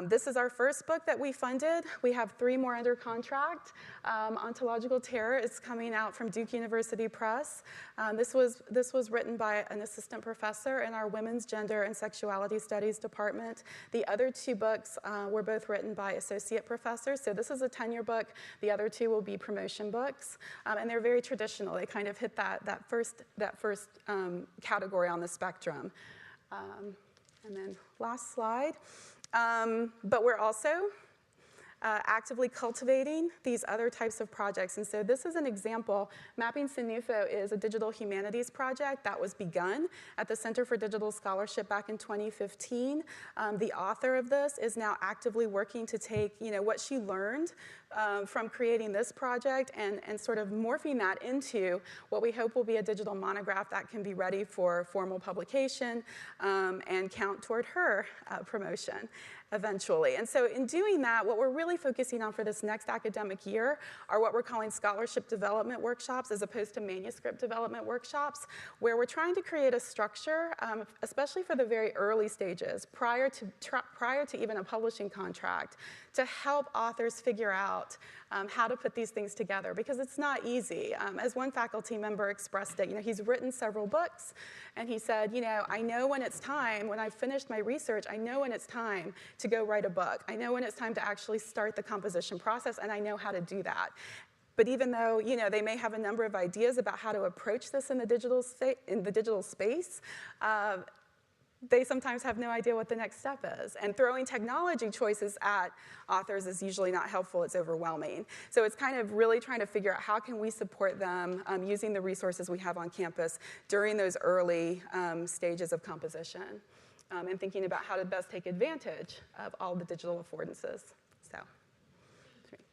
This is our first book that we funded. We have 3 more under contract. Ontological Terror is coming out from Duke University Press. This was written by an assistant professor in our Women's Gender and Sexuality Studies department. The other 2 books were both written by associate professors. So this is a tenure book. The other 2 will be promotion books. And they're very traditional. They kind of hit that first category on the spectrum. And then last slide. But we're also actively cultivating these other types of projects. And so this is an example. Mapping Senufo is a digital humanities project that was begun at the Center for Digital Scholarship back in 2015. The author of this is now actively working to take what she learned from creating this project and sort of morphing that into what we hope will be a digital monograph that can be ready for formal publication and count toward her promotion eventually. And so in doing that, what we're really focusing on for this next academic year are what we're calling scholarship development workshops as opposed to manuscript development workshops, where we're trying to create a structure, especially for the very early stages, prior to even a publishing contract, to help authors figure out how to put these things together, because it's not easy. As one faculty member expressed it, he's written several books, and he said, I know when it's time, when I've finished my research, I know when it's time to go write a book. I know when it's time to actually start the composition process, and I know how to do that. But even though they may have a number of ideas about how to approach this in the digital space, they sometimes have no idea what the next step is. And throwing technology choices at authors is usually not helpful, it's overwhelming. So it's kind of really trying to figure out how can we support them using the resources we have on campus during those early stages of composition, and thinking about how to best take advantage of all the digital affordances. So,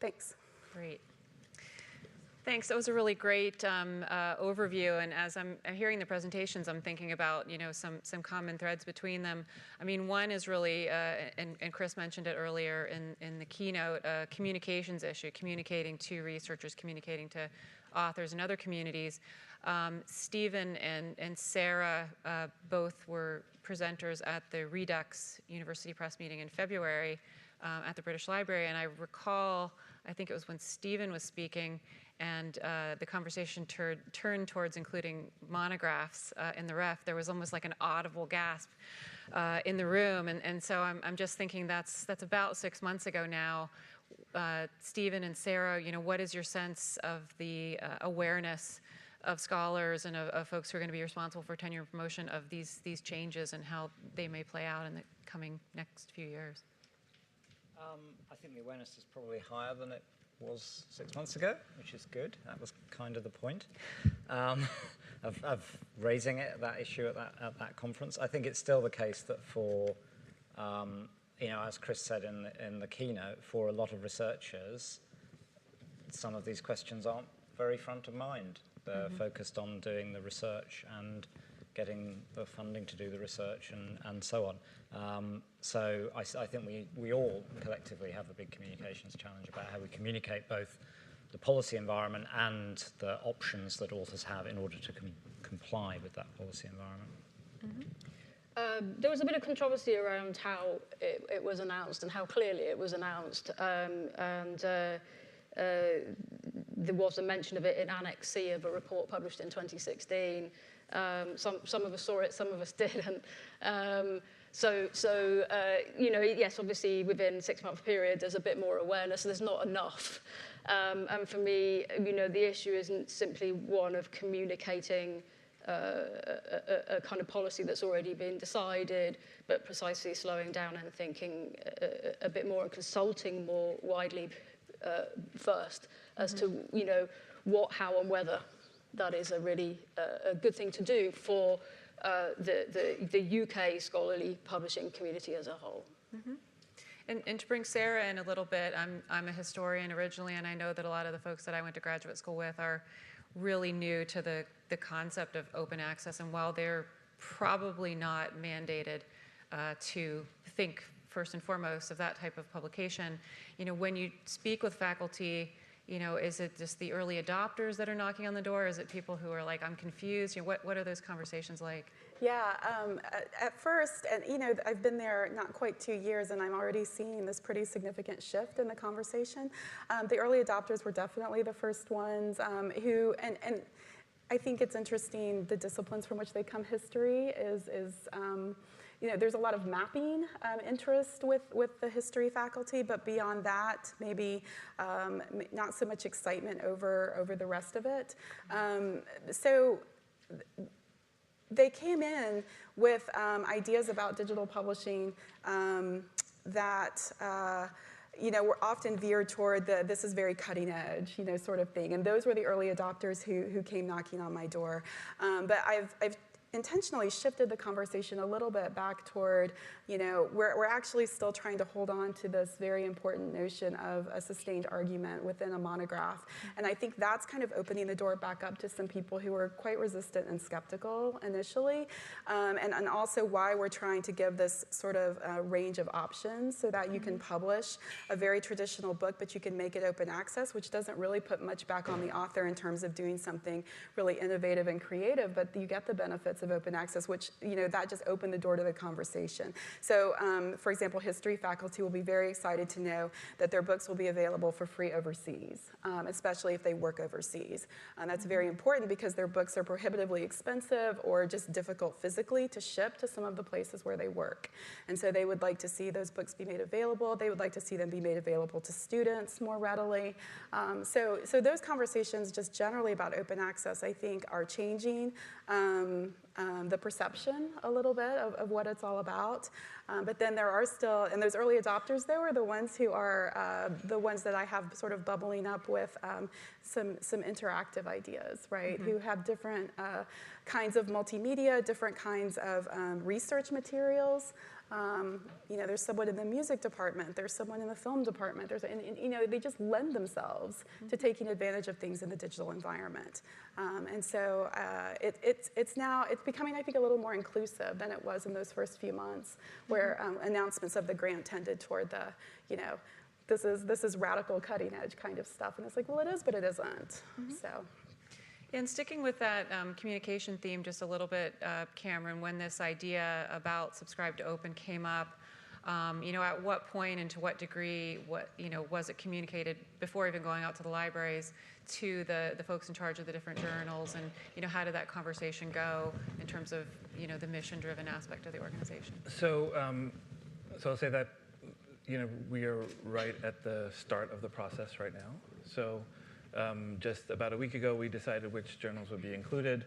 thanks. Great. Thanks. That was a really great overview. And as I'm hearing the presentations, I'm thinking about some common threads between them. I mean, one is really, and Chris mentioned it earlier in the keynote, a communications issue, communicating to researchers, communicating to authors and other communities. Stephen and Sarah both were presenters at the Redux University Press meeting in February at the British Library, and I recall, I think it was when Stephen was speaking, and the conversation turned towards including monographs in the ref. There was almost like an audible gasp in the room, and so I'm just thinking that's about 6 months ago now. Stephen and Sarah, what is your sense of the awareness of scholars and of folks who are going to be responsible for tenure and promotion of these changes and how they may play out in the coming next few years? I think the awareness is probably higher than it was 6 months ago, which is good. That was kind of the point of raising it, that issue at that conference. I think it's still the case that for, as Chris said in the keynote, for a lot of researchers, some of these questions aren't very front of mind. They're focused on doing the research and getting the funding to do the research and so on. So I think we all collectively have a big communications challenge about how we communicate both the policy environment and the options that authors have in order to comply with that policy environment. There was a bit of controversy around how it was announced and how clearly it was announced. There was a mention of it in Annex C of a report published in 2016. Some of us saw it, some of us didn't. So yes, obviously within a 6-month period, there's a bit more awareness. There's not enough. And for me, the issue isn't simply one of communicating a kind of policy that's already been decided, but precisely slowing down and thinking a bit more and consulting more widely first as to what, how, and whether that is a really a good thing to do for the UK scholarly publishing community as a whole. Mm-hmm. And to bring Sarah in a little bit, I'm a historian originally, and I know that a lot of the folks that I went to graduate school with are really new to the concept of open access. And while they're probably not mandated to think first and foremost of that type of publication, when you speak with faculty, is it just the early adopters that are knocking on the door? Is it people who are like, I'm confused? What are those conversations like? Yeah, at first, and I've been there not quite 2 years, and I'm already seeing this pretty significant shift in the conversation. The early adopters were definitely the first ones who, and I think it's interesting, the disciplines from which they come. History is there's a lot of mapping interest with the history faculty, but beyond that, maybe not so much excitement over the rest of it. So they came in with ideas about digital publishing that were often veered toward this is very cutting edge, sort of thing. And those were the early adopters who came knocking on my door. But I've intentionally shifted the conversation a little bit back toward, we're actually still trying to hold on to this very important notion of a sustained argument within a monograph. And I think that's kind of opening the door back up to some people who were quite resistant and skeptical initially. And also why we're trying to give this sort of range of options so that you can publish a very traditional book, but you can make it open access, which doesn't really put much back on the author in terms of doing something really innovative and creative, but you get the benefits of open access, which, that just opened the door to the conversation. So, for example, history faculty will be very excited to know that their books will be available for free overseas, especially if they work overseas. That's very important because their books are prohibitively expensive or just difficult physically to ship to some of the places where they work. And so they would like to see those books be made available. They would like to see them be made available to students more readily. So those conversations just generally about open access, I think, are changing the perception a little bit of what it's all about. But then there are still, and those early adopters, they were the ones who are the ones that I have sort of bubbling up with some interactive ideas, right? Who have different kinds of multimedia, different kinds of research materials. There's someone in the music department, there's someone in the film department, they just lend themselves to taking advantage of things in the digital environment. And so it's becoming, I think, a little more inclusive than it was in those first few months, where announcements of the grant tended toward the, this is radical cutting edge kind of stuff. And it's like, well, it is, but it isn't. So. And sticking with that communication theme just a little bit, Kamran, when this idea about subscribe to open came up, at what point and to what degree, was it communicated before even going out to the libraries to the folks in charge of the different journals, and how did that conversation go in terms of the mission-driven aspect of the organization? So I'll say that we are right at the start of the process right now. So. Just about a week ago, we decided which journals would be included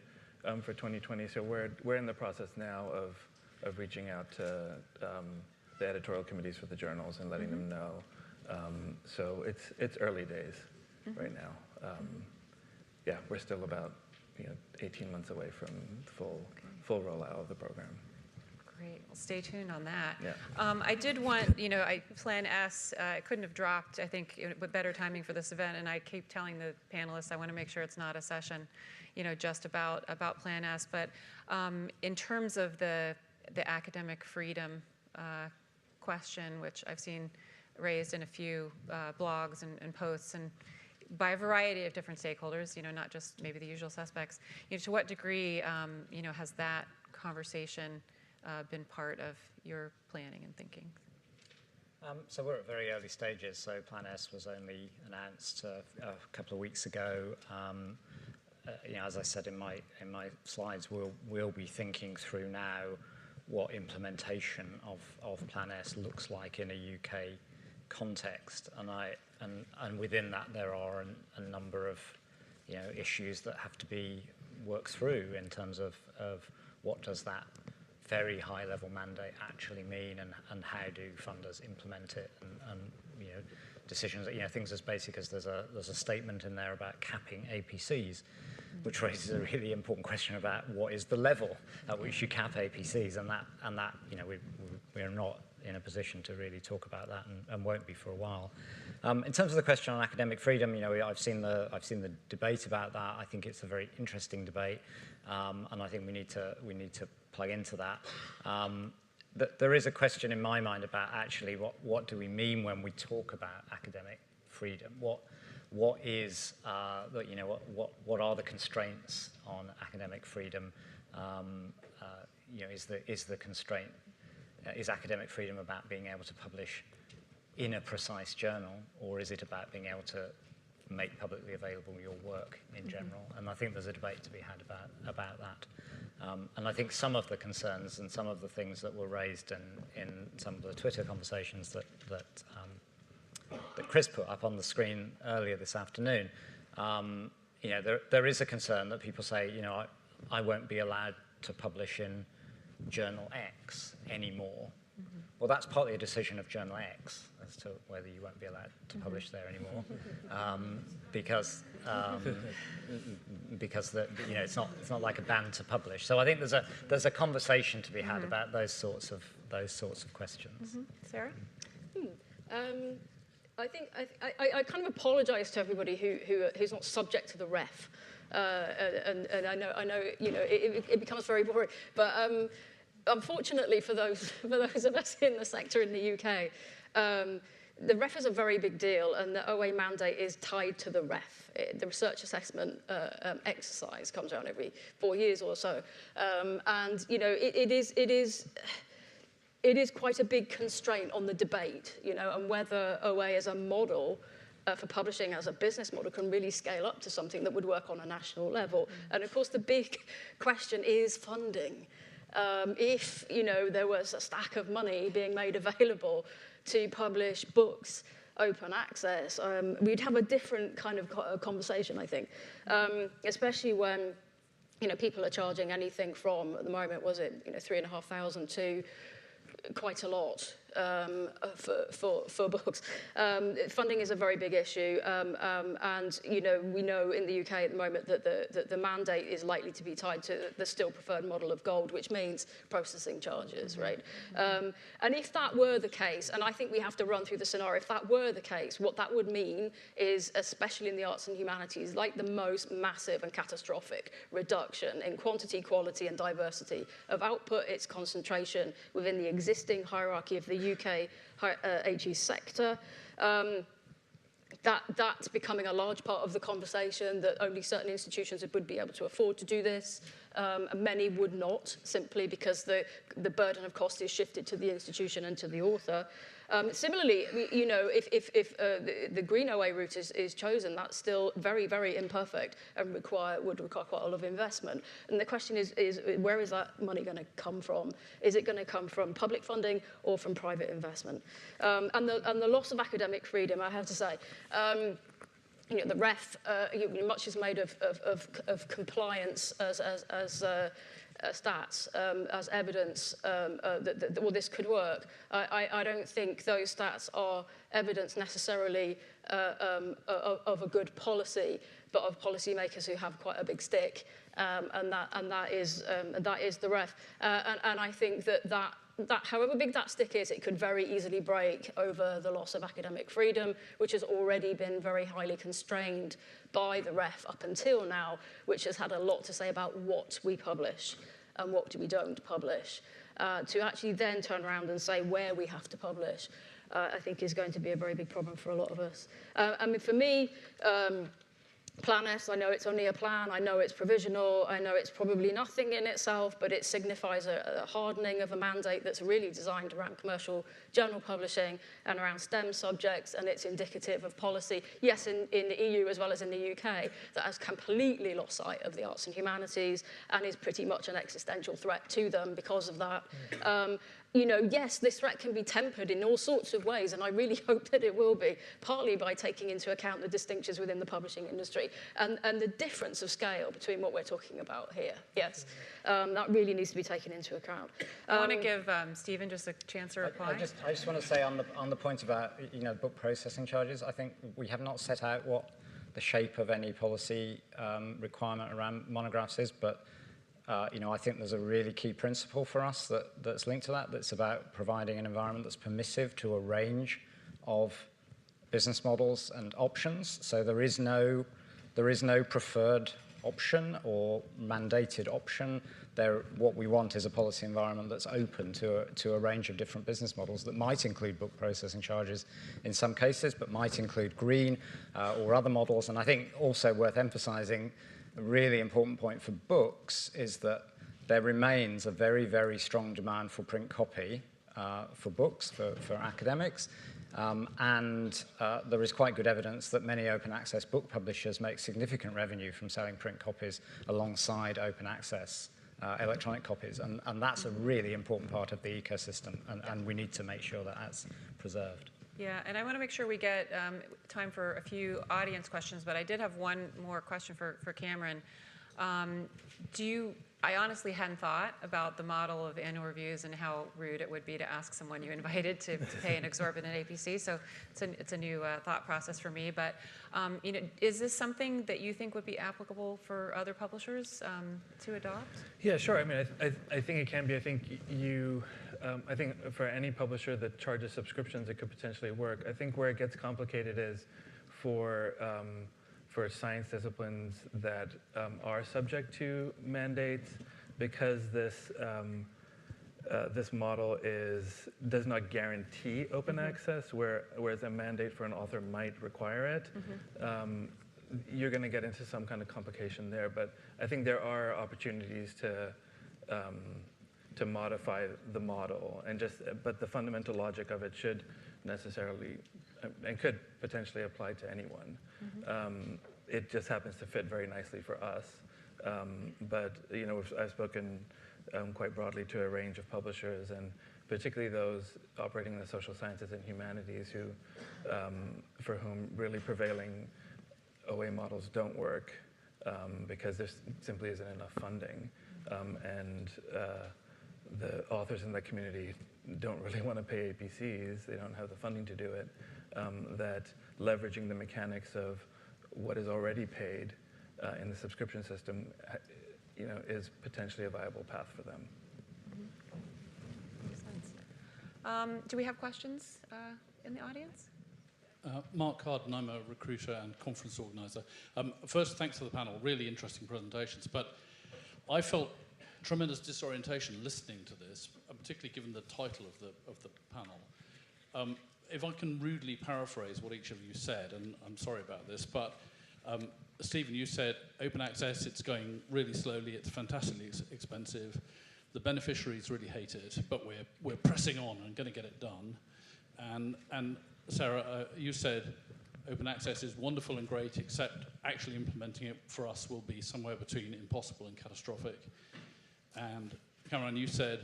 for 2020. So we're in the process now of reaching out to the editorial committees for the journals and letting them know. So it's early days right now. Yeah, we're still about 18 months away from full rollout of the program. Great. Well, stay tuned on that. Yeah. I did want, Plan S, it couldn't have dropped, I think, with better timing for this event, and I keep telling the panelists I want to make sure it's not a session, just about Plan S. But in terms of the academic freedom question, which I've seen raised in a few blogs and posts, and by a variety of different stakeholders, not just maybe the usual suspects, to what degree, has that conversation been part of your planning and thinking? So we're at very early stages. So Plan S was only announced a couple of weeks ago. As I said in my slides, we'll be thinking through now what implementation of Plan S looks like in a UK context, and within that there are a number of issues that have to be worked through in terms of what does that very high level mandate actually mean, and how do funders implement it, and decisions, things as basic as there's a statement in there about capping APCs, which raises a really important question about what is the level at which you cap APCs, and that we are not in a position to really talk about that, and won't be for a while. In terms of the question on academic freedom, I've seen the debate about that. I think it's a very interesting debate, and I think we need to plug into that. There is a question in my mind about actually what do we mean when we talk about academic freedom? What is what are the constraints on academic freedom? Is the constraint is academic freedom about being able to publish in a precise journal, or is it about being able to make publicly available your work in general? And I think there's a debate to be had about that. And I think some of the concerns and some of the things that were raised in some of the Twitter conversations that Chris put up on the screen earlier this afternoon, there is a concern that people say, I won't be allowed to publish in Journal X anymore. Well, that's partly a decision of Journal X as to whether you won't be allowed to publish there anymore, because it's not like a ban to publish. So I think there's a conversation to be had about those sorts of questions. Sarah? I think I kind of apologise to everybody who's not subject to the ref, and I know it becomes very boring, but. Unfortunately for those of us in the sector in the UK, the ref is a very big deal, and the OA mandate is tied to the ref. The research assessment exercise comes around every 4 years or so, and it is quite a big constraint on the debate, and whether OA as a model for publishing as a business model can really scale up to something that would work on a national level. And of course, the big question is funding. If there was a stack of money being made available to publish books, open access, we'd have a different kind of conversation, I think, especially when people are charging anything from, at the moment, was it $3,500 to quite a lot for books. Funding is a very big issue, and we know in the UK at the moment that the mandate is likely to be tied to the still preferred model of gold, which means processing charges, right? And if that were the case, and I think we have to run through the scenario, if that were the case, what that would mean is, especially in the arts and humanities, like the most massive and catastrophic reduction in quantity, quality, and diversity of output, its concentration within the existing hierarchy of the UK AG sector. That's becoming a large part of the conversation, that only certain institutions would be able to afford to do this. And many would not, simply because the burden of cost is shifted to the institution and to the author. Similarly, if the green OA route is chosen, that's still very, very imperfect and would require quite a lot of investment. And the question is where is that money going to come from? Is it going to come from public funding or from private investment? And the loss of academic freedom, I have to say, the ref, much is made of compliance as stats, as evidence that this could work. I don't think those stats are evidence necessarily of a good policy, but of policymakers who have quite a big stick, and that is the ref. And I think that however big that stick is, it could very easily break over the loss of academic freedom, which has already been very highly constrained by the ref up until now, which has had a lot to say about what we publish and what we don't publish. To actually then turn around and say where we have to publish, I think is going to be a very big problem for a lot of us. I mean, for me, Plan S, I know it's only a plan, I know it's provisional, I know it's probably nothing in itself, but it signifies a hardening of a mandate that's really designed around commercial journal publishing and around STEM subjects, and it's indicative of policy, yes, in the EU as well as in the UK, that has completely lost sight of the arts and humanities and is pretty much an existential threat to them because of that. You know, yes, this threat can be tempered in all sorts of ways, and I really hope that it will be, partly by taking into account the distinctions within the publishing industry and the difference of scale between what we're talking about here. Yes, that really needs to be taken into account. I want to give Stephen just a chance to reply. I just want to say on the point about, you know, book processing charges, I think we have not set out what the shape of any policy requirement around monographs is, but you know, I think there's a really key principle for us that's linked to that, that's about providing an environment that's permissive to a range of business models and options. So there is no preferred option or mandated option. What we want is a policy environment that's open to a range of different business models that might include book processing charges in some cases, but might include green or other models. And I think also worth emphasizing, a really important point for books is that there remains a very, very strong demand for print copy for books, for academics. And there is quite good evidence that many open access book publishers make significant revenue from selling print copies alongside open access electronic copies. And that's a really important part of the ecosystem. And we need to make sure that that's preserved. Yeah, and I want to make sure we get time for a few audience questions, but I did have one more question for Kamran. I honestly hadn't thought about the model of annual reviews and how rude it would be to ask someone you invited to pay an exorbitant APC, so it's a new thought process for me. But you know, is this something that you think would be applicable for other publishers to adopt? Yeah, sure. I mean, I think it can be. I think I think for any publisher that charges subscriptions, it could potentially work. I think where it gets complicated is for science disciplines that are subject to mandates, because this model does not guarantee open access, whereas a mandate for an author might require it. You're going to get into some kind of complication there, but I think there are opportunities to modify the model, but the fundamental logic of it should necessarily and could potentially apply to anyone. It just happens to fit very nicely for us. But you know, I've spoken quite broadly to a range of publishers, and particularly those operating in the social sciences and humanities for whom really prevailing OA models don't work because there simply isn't enough funding. And the authors in the community don't really want to pay APCs. They don't have the funding to do it. That leveraging the mechanics of what is already paid in the subscription system, you know, is potentially a viable path for them. Makes sense. Do we have questions in the audience? Mark Carden, I'm a recruiter and conference organizer. First, thanks to the panel, really interesting presentations, but I felt tremendous disorientation listening to this, particularly given the title of the panel. If I can rudely paraphrase what each of you said, and I'm sorry about this, but Stephen, you said open access, it's going really slowly, it's fantastically expensive, the beneficiaries really hate it, but we're pressing on and going to get it done. And Sarah, you said open access is wonderful and great, except actually implementing it for us will be somewhere between impossible and catastrophic. And Kamran, you said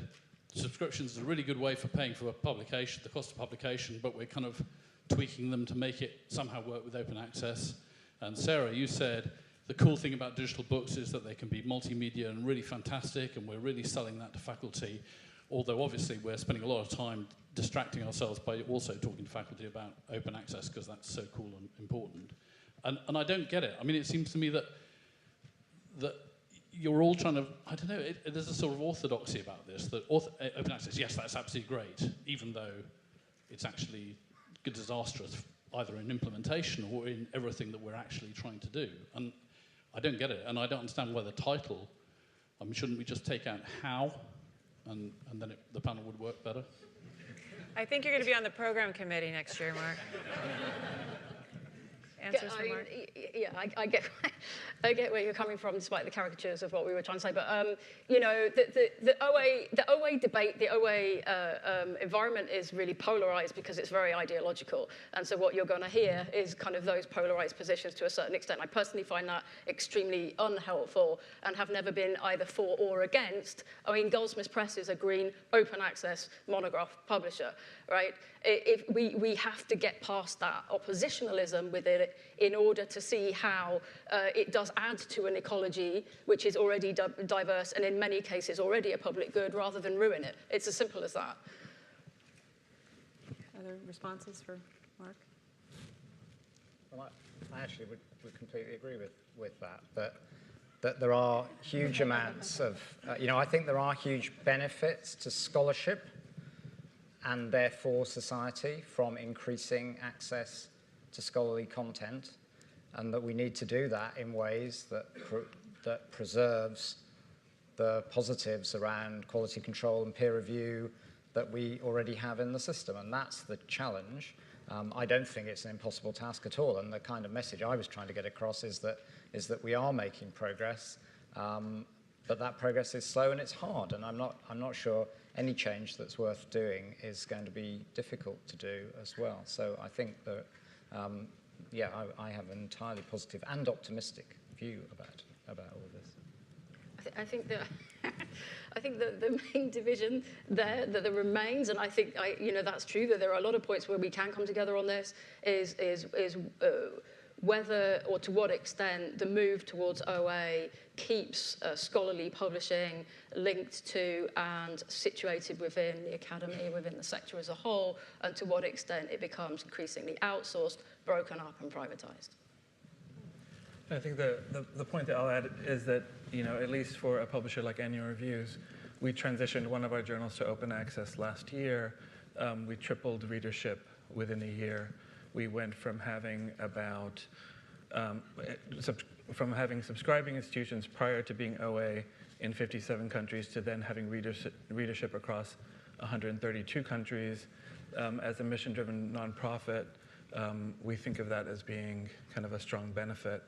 subscriptions is a really good way for paying for publication, the cost of publication, but we're kind of tweaking them to make it somehow work with open access. And Sarah, you said the cool thing about digital books is that they can be multimedia and really fantastic, and we're really selling that to faculty, although obviously we're spending a lot of time distracting ourselves by also talking to faculty about open access because that's so cool and important. And I don't get it. I mean, it seems to me that you're all trying to, I don't know, there's a sort of orthodoxy about this, that open access, yes, that's absolutely great, even though it's actually disastrous, either in implementation or in everything that we're actually trying to do. And I don't get it, and I don't understand why the title, I mean, shouldn't we just take out how, and then the panel would work better? I think you're going to be on the program committee next year, Mark. answers from Mark? Yeah, I get where you're coming from, despite the caricatures of what we were trying to say. But you know, the OA debate, the OA environment is really polarized because it's very ideological. And so what you're going to hear is kind of those polarized positions to a certain extent. I personally find that extremely unhelpful and have never been either for or against. I mean, Goldsmiths Press is a green, open access monograph publisher, right? If we have to get past that oppositionalism with it in order to see how it does add to an ecology which is already diverse and in many cases already a public good, rather than ruin it. It's as simple as that. Other responses for Mark? Well, I actually would completely agree with that. That there are huge amounts of, I think there are huge benefits to scholarship and therefore society from increasing access to scholarly content, and that we need to do that in ways that preserves the positives around quality control and peer review that we already have in the system, and that's the challenge. I don't think it's an impossible task at all, and the kind of message I was trying to get across is that we are making progress, but that progress is slow and it's hard, and I'm not sure any change that's worth doing is going to be difficult to do as well. So I think that, I have an entirely positive and optimistic view about all of this. I think the main division there that remains, and I think that's true, that there are a lot of points where we can come together on this, is whether or to what extent the move towards OA keeps scholarly publishing linked to and situated within the academy, within the sector as a whole, and to what extent it becomes increasingly outsourced, broken up, and privatized. I think the point that I'll add is that, at least for a publisher like Annual Reviews, we transitioned one of our journals to open access last year. We tripled readership within a year. We went from having subscribing institutions prior to being OA in 57 countries to then having readership across 132 countries. As a mission-driven nonprofit, we think of that as being kind of a strong benefit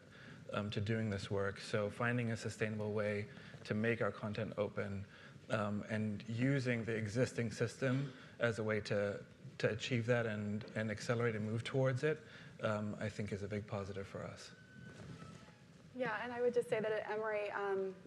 to doing this work. So finding a sustainable way to make our content open and using the existing system as a way to achieve that and accelerate and move towards it, I think is a big positive for us. Yeah, and I would just say that at Emory,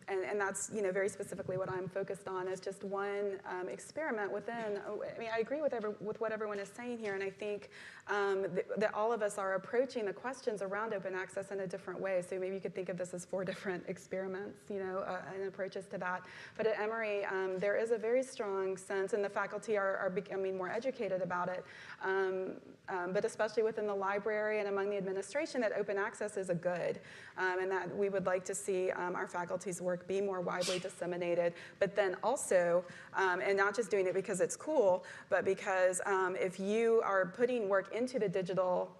and that's very specifically what I'm focused on, is just one experiment within. I mean, I agree with what everyone is saying here, and I think that all of us are approaching the questions around open access in a different way. So maybe you could think of this as 4 different experiments, and approaches to that. But at Emory, there is a very strong sense, and the faculty are becoming more educated about it. But especially within the library and among the administration, that open access is a good, and that we would like to see our faculty's work be more widely disseminated, but then also, and not just doing it because it's cool, but because if you are putting work into the digital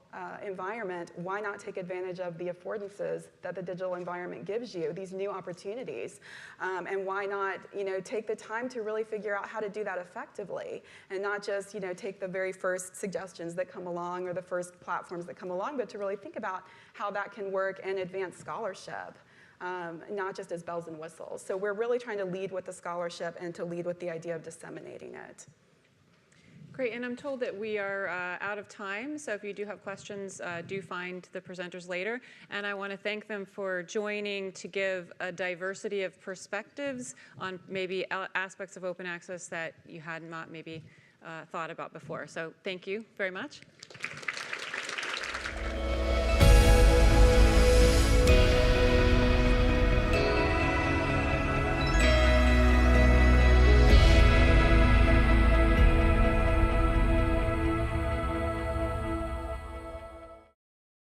environment, why not take advantage of the affordances that the digital environment gives you, these new opportunities, and why not take the time to really figure out how to do that effectively, and not just take the very first suggestions that come along or the first platforms that come along, but to really think about how that can work and advance scholarship, not just as bells and whistles. So we're really trying to lead with the scholarship and to lead with the idea of disseminating it. Great, and I'm told that we are out of time, so if you do have questions, do find the presenters later. And I want to thank them for joining to give a diversity of perspectives on maybe aspects of open access that you had not maybe thought about before. So thank you very much.